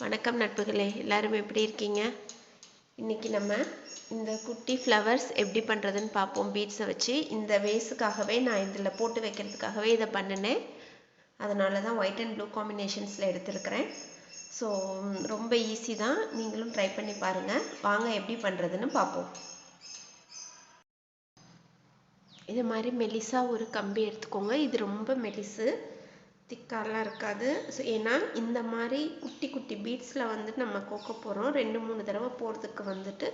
வணக்கம் நட்புகளே, எல்லாரும் எப்படி இருக்கீங்க? இன்னைக்கு நம்ம இந்த குட்டி ஃப்ளவர்ஸ் எப்படி பண்ணுறதுன்னு பார்ப்போம். பீட்ஸை வச்சு இந்த வேஸுக்காகவே நான் இதில் போட்டு வைக்கிறதுக்காகவே இதை பண்ணினேன். அதனால தான் ஒயிட் அண்ட் ப்ளூ காம்பினேஷன்ஸில் எடுத்துருக்கிறேன். ஸோ ரொம்ப ஈஸி தான், நீங்களும் ட்ரை பண்ணி பாருங்கள். வாங்க எப்படி பண்ணுறதுன்னு பார்ப்போம். இது மாதிரி மெலிசாக ஒரு கம்பி எடுத்துக்கோங்க. இது ரொம்ப மெலிசு, திக்காலாம் இருக்காது. ஸோ ஏன்னா இந்த மாதிரி குட்டி குட்டி பீட்ஸில் வந்துட்டு நம்ம கோக்க போகிறோம். 2-3 தடவை போகிறதுக்கு வந்துட்டு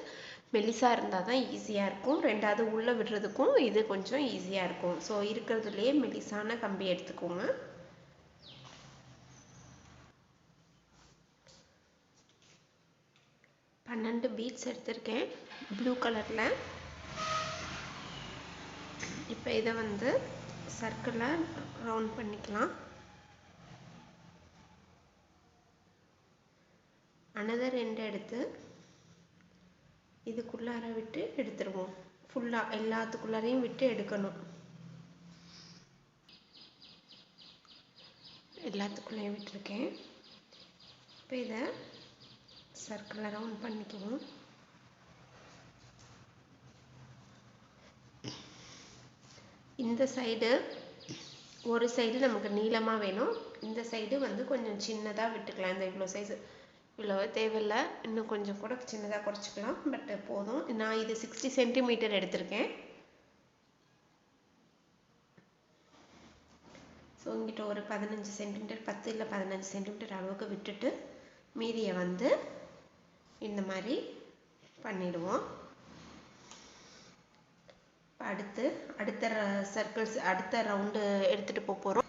மெலிசாக இருந்தால் தான் ஈஸியாக இருக்கும். ரெண்டாவது உள்ளே விடுறதுக்கும் இது கொஞ்சம் ஈஸியாக இருக்கும். ஸோ இருக்கிறதுலையே மெலிசான கம்பி எடுத்துக்கோங்க. பன்னெண்டு பீட்ஸ் எடுத்திருக்கேன் ப்ளூ கலரில். இப்போ இதை வந்து சர்க்கிளாக ரவுண்ட் பண்ணிக்கலாம். அனதர் ரெண்டு எடுத்து இதுக்குள்ளார விட்டு எடுத்துருவோம். ஃபுல்லாக எல்லாத்துக்குள்ளாரையும் விட்டு எடுக்கணும். எல்லாத்துக்குள்ளேயும் விட்டுருக்கேன். இப்போ இதை சர்க்கிளில் ரவுண்ட் பண்ணிக்குவோம். இந்த சைடு ஒரு சைடு நமக்கு நீளமாக வேணும், இந்த சைடு வந்து கொஞ்சம் சின்னதாக விட்டுக்கலாம். இந்த இவ்வளோ சைஸு இவ்வளோ தேவையில்லை, இன்னும் கொஞ்சம் கூட சின்னதாக குறைச்சிக்கலாம். பட் போதும். நான் இது 60 சென்டிமீட்டர் எடுத்திருக்கேன். ஸோ இங்கிட்ட ஒரு 15 சென்டிமீட்டர், 10 இல்லை 15 சென்டிமீட்டர் அளவுக்கு விட்டுட்டு மீதியை வந்து இந்த மாதிரி பண்ணிடுவோம். அடுத்த சர்க்கிள்ஸ் அடுத்த ரவுண்டு எடுத்துகிட்டு போகிறோம்.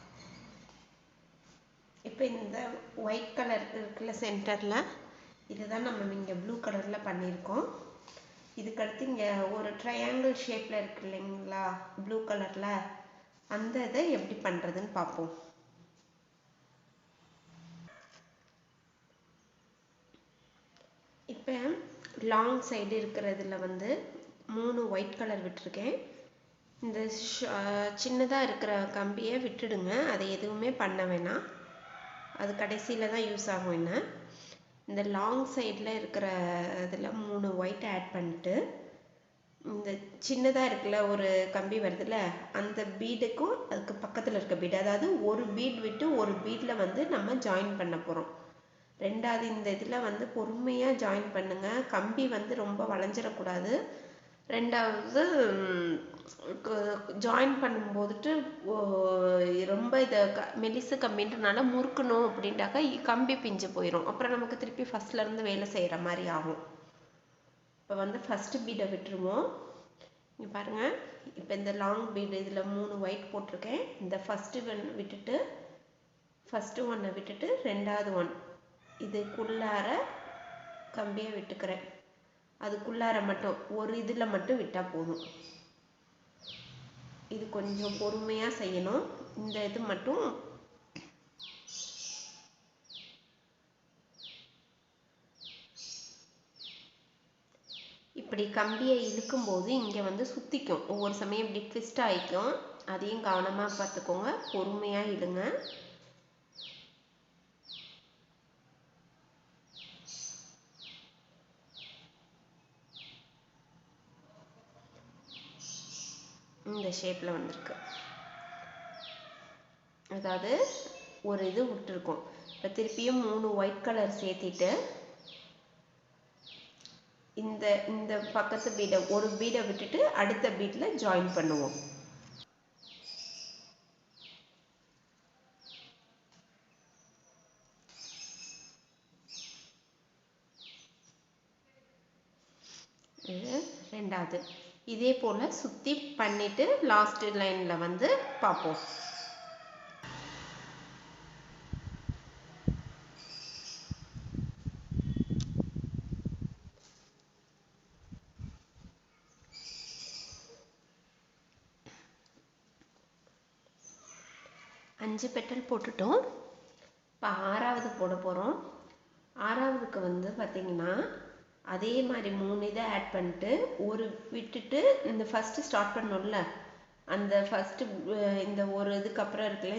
இப்போ இந்த ஒயிட் கலர் இருக்குல்ல சென்டரில், இதுதான் நம்ம இங்கே ப்ளூ கலரில் பண்ணியிருக்கோம். இதுக்கடுத்து இங்கே ஒரு ட்ரையாங்கிள் ஷேப்பில் இருக்கு இல்லைங்களா ப்ளூ கலரில், அந்த இதை எப்படி பண்ணுறதுன்னு பார்ப்போம். இப்போ லாங் சைடு இருக்கிறதுல வந்து 3 ஒயிட் கலர் விட்டுருக்கேன். இந்த சின்னதாக இருக்கிற கம்பியை விட்டுடுங்க, அதை எதுவுமே பண்ண வேணாம், அது கடைசியில் தான் யூஸ் ஆகும். என்ன இந்த லாங் சைடில் இருக்கிற இதில் 3 ஒயிட் ஆட் பண்ணிட்டு இந்த சின்னதாக இருக்குல்ல ஒரு கம்பி வருதுல்ல, அந்த பீடுக்கும் அதுக்கு பக்கத்தில் இருக்க பீடு, அதாவது ஒரு பீட் விட்டு ஒரு பீடில் வந்து நம்ம ஜாயின் பண்ண போகிறோம். ரெண்டாவது இந்த இதில் வந்து பொறுமையாக ஜாயின் பண்ணுங்கள், கம்பி வந்து ரொம்ப வளைஞ்சிடக்கூடாது. ரெண்டாவது ஜாயின் பண்ணும்போதுட்டு ரொம்ப இதை மெலிசு கம்பின்றனால முறுக்கணும் அப்படின்ட்டாக்கா கம்பி பிஞ்சு போயிடும். அப்புறம் நமக்கு திருப்பி ஃபஸ்ட்லேருந்து வேலை செய்கிற மாதிரி ஆகும். இப்போ வந்து ஃபஸ்ட்டு பீடை விட்டுருவோம். இங்கே பாருங்கள், இப்போ இந்த லாங் பீடு இதில் 3 ஒயிட் போட்டிருக்கேன். இந்த ஃபஸ்ட்டு ஒன்னை விட்டுட்டு ரெண்டாவது ஒன் இதுக்குள்ளார கம்பியை விட்டுக்கிறேன். அதுக்குள்ளார மட்டும் ஒரு இதில் மட்டும் விட்டால் போதும். இது கொஞ்சம் பொறுமையாக செய்யணும். இந்த இது மட்டும் இப்படி கம்பியை இழுக்கும்போது இங்கே வந்து சுற்றிக்கும், ஒவ்வொரு சமயம் இப்படி ட்விஸ்ட் ஆகிக்கும். அதையும் கவனமாக பார்த்துக்கோங்க, பொறுமையாக இழுங்க. இந்த ஷேப்பில் வந்திருக்கு, அதாவது ஒரு இது விட்டுருக்கோம். இப்போ திருப்பியும் 3 ஒயிட் கலர் சேர்த்திட்டு இந்த பக்கத்து பீடை ஒரு பீடை விட்டுட்டு அடுத்த பீடில் ஜாயின் பண்ணுவோம். இது ரெண்டாவது. இதே போல் சுற்றி பண்ணிவிட்டு லாஸ்ட் லைனில் வந்து பார்ப்போம். அஞ்சு பெட்டல் போட்டுட்டோம். இப்போ 6வது போட போகிறோம். 6வதுக்கு வந்து பார்த்திங்கன்னா அதே மாதிரி 3 இதை ஆட் பண்ணிட்டு ஒரு விட்டுட்டு இந்த ஃபஸ்ட்டு ஸ்டார்ட் பண்ணோம்ல, அந்த ஃபஸ்ட்டு இந்த ஒரு இதுக்கு அப்புறம் இருக்குல்ல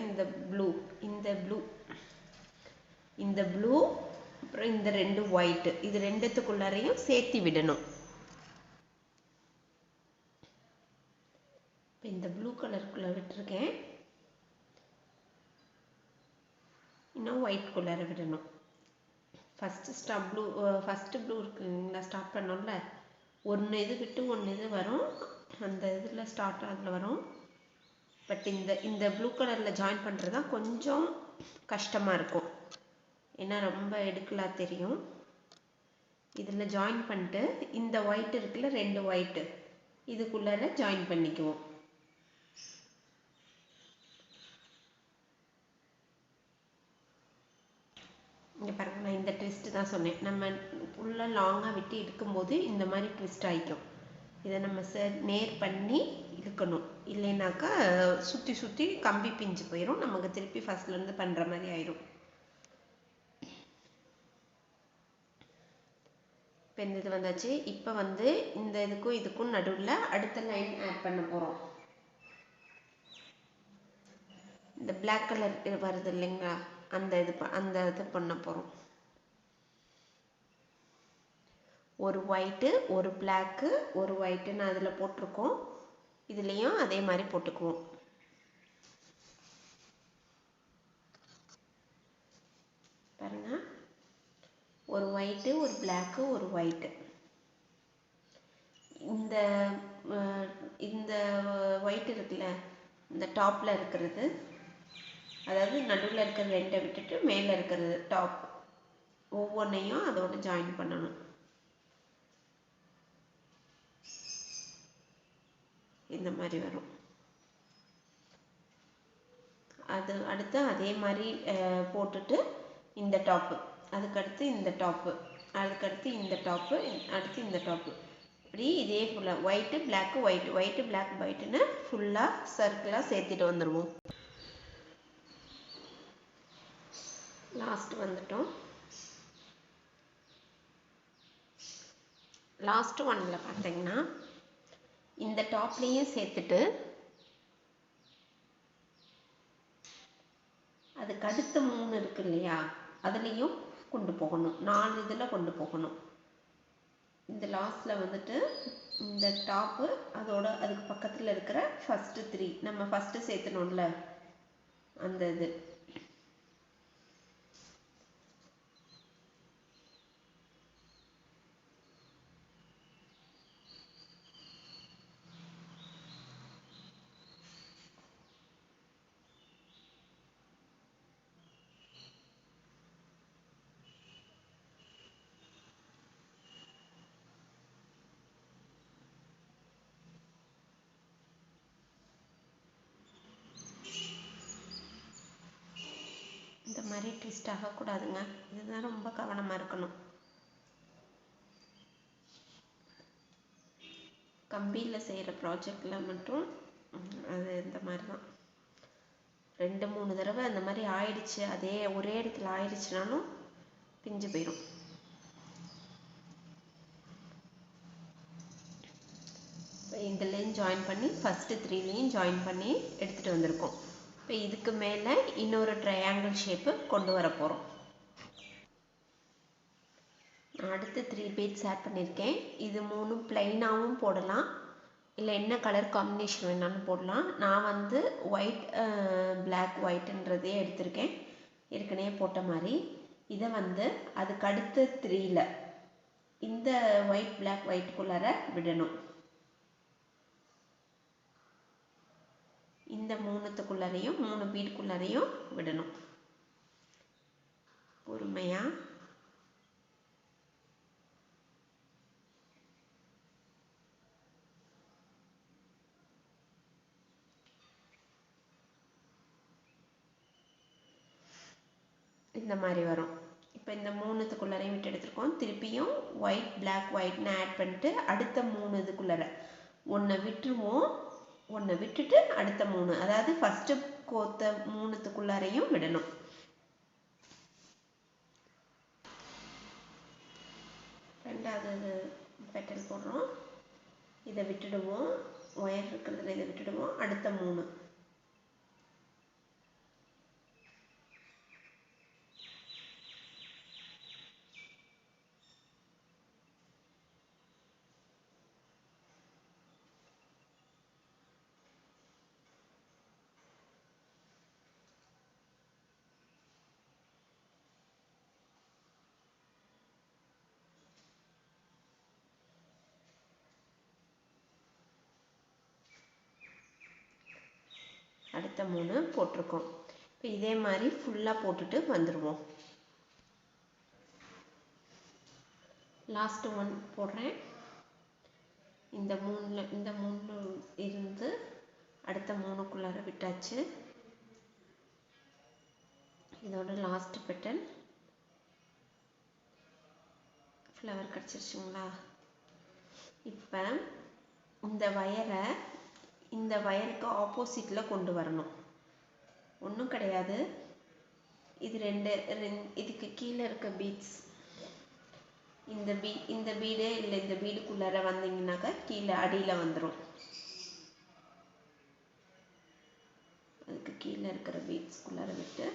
இந்த ப்ளூ அப்புறம் இந்த ரெண்டு ஒயிட், இது ரெண்டுத்துக்குள்ளாரையும் சேர்த்து விடணும். இப்போ இந்த ப்ளூ கலருக்குள்ள விட்டுருக்கேன், இன்னும் ஒயிட் குள்ளார விடணும். ஃபஸ்ட்டு ப்ளூ இருக்குங்களா, ஸ்டார்ட் பண்ணோம்ல, ஒன்று இது விட்டு ஒன்று இது வரும், அந்த இதில் ஸ்டார்ட் அதில் வரும். பட் இந்த ப்ளூ கலரில் ஜாயின் பண்ணுறது தான் கொஞ்சம் கஷ்டமாக இருக்கும், ஏன்னா ரொம்ப எடுக்கலாம் தெரியும். இதில் ஜாயின் பண்ணிட்டு இந்த ஒயிட் இருக்குல்ல, ரெண்டு ஒயிட்டு இதுக்குள்ளார ஜாயின் பண்ணிக்குவோம். இங்கே பாருங்கள், நான் இந்த ட்விஸ்ட்டு தான் சொன்னேன். நம்ம ஃபுல்லாக லாங்காக விட்டு இழுக்கும்போது இந்த மாதிரி ட்விஸ்ட் ஆகிக்கும். இதை நம்ம நேர் பண்ணி இழுக்கணும், இல்லைனாக்கா சுற்றி சுற்றி கம்பி பிஞ்சு போயிடும், நமக்கு திருப்பி ஃபஸ்ட்லேருந்து பண்ணுற மாதிரி ஆயிடும். இப்போ இந்த இது வந்தாச்சு. இப்போ இந்த இதுக்கும் நடுவில் அடுத்த லைன் ஆட் பண்ண போகிறோம். இந்த பிளாக் கலர் வருது இல்லைங்களா, அந்த இது பண்ண போகிறோம். ஒரு ஒயிட்டு, ஒரு பிளாக்கு, ஒரு ஒயிட்டுன்னு அதில் போட்டிருக்கோம். இதுலேயும் அதே மாதிரி போட்டுக்குவோம். பாருங்க, ஒரு ஒயிட்டு, ஒரு பிளாக்கு, ஒரு ஒயிட்டு. இந்த ஒயிட் இருக்குல்ல, இந்த டாப்பில் இருக்கிறது, அதாவது நடுவில் இருக்கிற ரெண்டை விட்டுட்டு மேலே இருக்கிறது டாப், ஒவ்வொன்றையும் அதோட ஜாயின் பண்ணணும். இந்த மாதிரி வரும். அது அடுத்து அதே மாதிரி போட்டுட்டு இந்த டாப்பு, அதுக்கடுத்து இந்த டாப்பு, அதுக்கடுத்து இந்த டாப்பு, அடுத்து இந்த டாப்பு, இப்படி இதே ஃபுல்லாக white black white, white black ஒயிட்டுன்னு ஃபுல்லாக சர்க்கிளாக சேர்த்துட்டு வந்துடுவோம். லாஸ்ட் வந்துட்டோம். லாஸ்ட் ஒன்னில் பார்த்தீங்கன்னா இந்த டாப்லேயும் சேர்த்துட்டு அதுக்கு அடுத்த 3 இருக்கு இல்லையா, அதுலேயும் கொண்டு போகணும். 4 இதில் கொண்டு போகணும். இந்த லாஸ்ட்டில் இந்த டாப்பு அதோட அதுக்கு பக்கத்தில் இருக்கிற ஃபஸ்ட்டு 3 நம்ம ஃபஸ்ட்டு சேர்த்தணும்ல அந்த இது, இந்த மாதிரி ட்விஸ்ட் ஆகக்கூடாதுங்க, இதுதான் ரொம்ப கவனமாக இருக்கணும். கம்பியில் செய்கிற ப்ராஜெக்டில் மட்டும் அது இந்த மாதிரி தான் 2-3 தடவை அந்த மாதிரி ஆயிடுச்சு, அதே ஒரே இடத்துல ஆயிடுச்சுனாலும் பிஞ்சு போயிடும். இதுலேயும் ஜாயின் பண்ணி ஃபஸ்ட்டு 3லேயும் ஜாயின் பண்ணி எடுத்துகிட்டு வந்திருக்கோம். இப்போ இதுக்கு மேலே இன்னொரு ட்ரையாங்கிள் ஷேப்பு கொண்டு வர போகிறோம். நான் அடுத்து 3 பீட்ஸ் ஆட் பண்ணியிருக்கேன். இது 3 பிளைனாகவும் போடலாம், இல்லை என்ன கலர் காம்பினேஷன் வேணாலும் போடலாம். நான் ஒயிட் பிளாக் ஒயிட்ன்றதே எடுத்திருக்கேன், ஏற்கனவே போட்ட மாதிரி. இதை அதுக்கு அடுத்த 3ல் இந்த ஒயிட் பிளாக் ஒயிட்டுக்குள்ளார விடணும். இந்த 3த்துக்குள்ளாரையும் 3 பீடுக்குள்ளாரையும் விடணும். பொறுமையா இந்த மாதிரி வரும். இப்போ இந்த 3த்துக்குள்ளாரையும் விட்டு எடுத்துருக்கோம். திருப்பியும் ஒயிட் பிளாக் ஒயிட்னு ஆட் பண்ணிட்டு அடுத்த 3 இதுக்குள்ளார ஒன்றை விட்டுருவோம், ஒன்றை விட்டுட்டு அடுத்த 3, அதாவது ஃபஸ்ட்டு கோத்த 3த்துக்குள்ளாரையும் விடணும். ரெண்டாவது பெட்டல் போடுறோம், இதை விட்டுடுவோம், ஒயர் இருக்கிறதுல இதை விட்டுடுவோம், அடுத்த 3. அடுத்த 3 போட்டிருக்கோம். இப்போ இதே மாதிரி ஃபுல்லாக போட்டுட்டு வந்துடுவோம். லாஸ்ட் ஒன் போடுறேன். இந்த 3 இருந்து அடுத்த 3க்குள்ளார விட்டாச்சு. இதோட லாஸ்ட் பெட்டல் ஃப்ளவர் கிடச்சிருச்சுங்களா? இப்போ இந்த வயரை இந்த வயருக்கு ஆப்போசிட்டில் கொண்டு வரணும். ஒன்றும் கிடையாது, இது இதுக்கு கீழே இருக்க பீட்ஸ், இந்த பீடே இல்லை, இந்த பீடுக்குள்ளார வந்தீங்கன்னாக்கா கீழே அடியில் வந்துடும். அதுக்கு கீழே இருக்கிற பீட்ஸ்குள்ளார விட்டு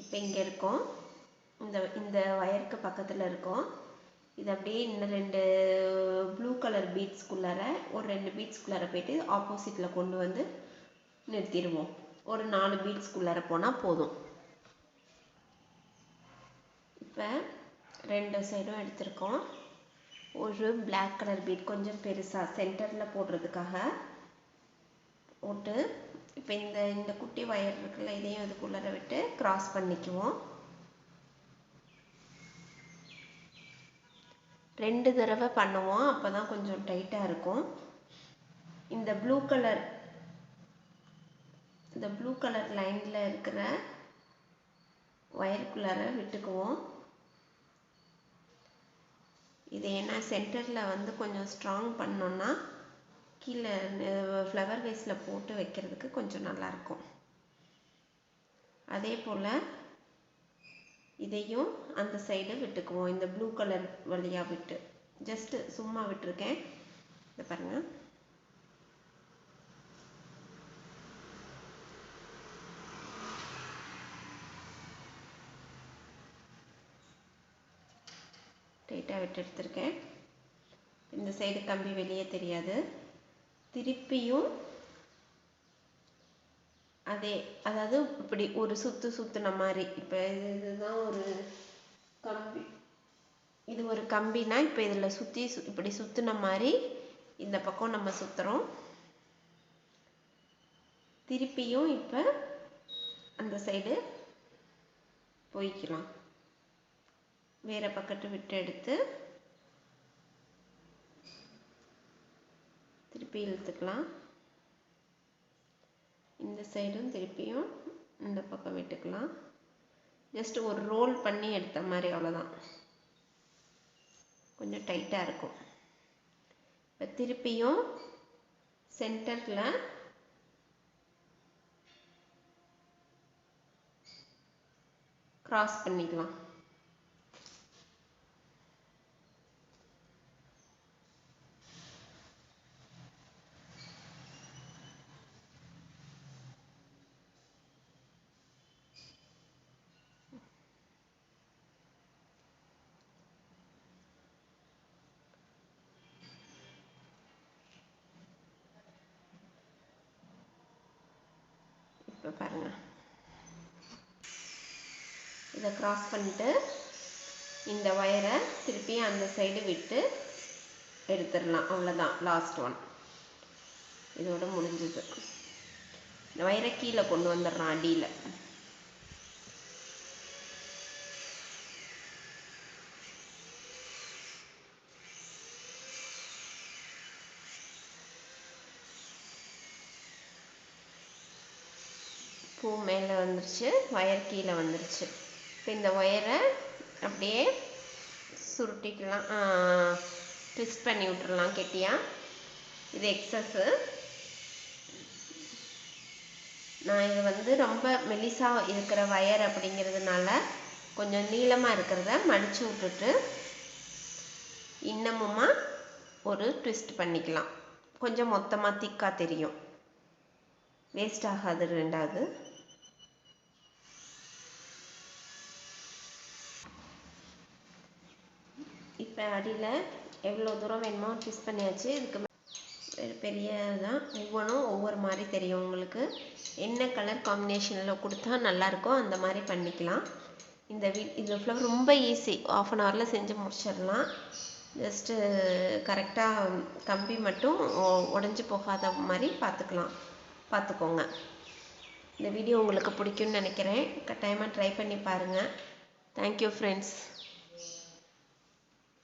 இப்போ இங்கே இருக்கோம், இந்த வயருக்கு பக்கத்தில் இருக்கோம். இது அப்படியே இன்னும் 2 ப்ளூ கலர் பீட்ஸ்குள்ளார ஒரு 2 பீட்ஸ்குள்ளார போயிட்டு ஆப்போசிட்டில் கொண்டு வந்து நிறுத்திடுவோம். ஒரு 4 பீட்ஸ்குள்ளார போனால் போதும். இப்போ 2 சைடும் எடுத்திருக்கோம். ஒரு பிளாக் கலர் பீட் கொஞ்சம் பெருசாக சென்டரில் போடுறதுக்காக போட்டு, இப்போ இந்த குட்டி வயர் இருக்குல்ல, இதையும் அதுக்குள்ளார விட்டு கிராஸ் பண்ணிக்குவோம். 2 தடவை பண்ணுவோம், அப்போ தான் கொஞ்சம் டைட்டாக இருக்கும். இந்த ப்ளூ கலர் லைனில் இருக்கிற ஒயருக்குள்ளார விட்டுக்குவோம். இது ஏன்னா சென்டரில் வந்து கொஞ்சம் ஸ்ட்ராங் பண்ணோன்னா கீழே ஃப்ளவர் வேஸில் போட்டு வைக்கிறதுக்கு கொஞ்சம் நல்லாயிருக்கும். அதே போல் இதையும் அந்த சைடு விட்டுக்குவோம். இந்த ப்ளூ கலர் வழியாக விட்டு ஜஸ்ட்டு சும்மா விட்டுருக்கேன். இதை பாருங்கள். டைட்டாக விட்டு எடுத்திருக்கேன். இந்த சைடு கம்பி வெளியே தெரியாது. திருப்பியும் அதாவது இப்படி ஒரு சுற்றுன மாதிரி, இப்போ இதுதான் ஒரு கம்பி, இது ஒரு கம்பினா இப்போ இதில் இப்படி சுற்றுன மாதிரி இந்த பக்கம் நம்ம சுற்றுறோம். திருப்பியும் இப்போ அந்த சைடு போய்க்கலாம். வேறு பக்கத்து விட்டு எடுத்து திருப்பி இழுத்துக்கலாம். இந்த சைடும் திருப்பியும் இந்த பக்கம் விட்டுக்கலாம். ஜஸ்ட் ஒரு ரோல் பண்ணி எடுத்த மாதிரி, அவ்வளோதான். கொஞ்சம் டைட்டாக இருக்கும். இப்போ திருப்பியும் சென்டரில் கிராஸ் பண்ணிக்கலாம். இப்போ பாருங்கள், இதை கிராஸ் பண்ணிட்டு இந்த வயரை திருப்பி அந்த சைடு விட்டு எடுத்துடலாம். அவ்வளோதான், லாஸ்ட் ஒன். இதோட முடிஞ்சது. இந்த வயரை கீழே கொண்டு வந்துடுறோம் அடியில். பூ மேலே வந்துருச்சு, ஒயர் கீழே வந்துருச்சு. இப்போ இந்த ஒயரை அப்படியே சுருட்டிக்கலாம், ட்விஸ்ட் பண்ணி விட்டுறலாம் கெட்டியாக. இது எக்ஸஸ்ஸு. நான் இது வந்து ரொம்ப மெலிசாக இருக்கிற ஒயர் அப்படிங்கிறதுனால கொஞ்சம் நீளமாக இருக்கிறத மடித்து விட்டுட்டு இன்னமுமா ஒரு ட்விஸ்ட் பண்ணிக்கலாம். கொஞ்சம் மொத்தமாக திக்காக தெரியும், வேஸ்ட் ஆகாது. ரெண்டாவது அடியில் எவ்வளோ தூரம் வேணுமோ ட்விஸ்ட் பண்ணியாச்சு. இதுக்கு பெரியதான், ஒவ்வொன்றும் ஒவ்வொரு மாதிரி தெரியும். உங்களுக்கு என்ன கலர் காம்பினேஷனில் கொடுத்தா நல்லாயிருக்கோ அந்த மாதிரி பண்ணிக்கலாம். இந்த ஃப்ளவர் ரொம்ப ஈஸி, 1/2 hourல செஞ்சு முடிச்சிடலாம். ஜஸ்ட்டு கரெக்டாக கம்பி மட்டும் உடஞ்சி போகாத மாதிரி பார்த்துக்கோங்க. இந்த வீடியோ உங்களுக்கு பிடிக்கும்னு நினைக்கிறேன். கட்டாயமாக ட்ரை பண்ணி பாருங்கள். Thank you friends.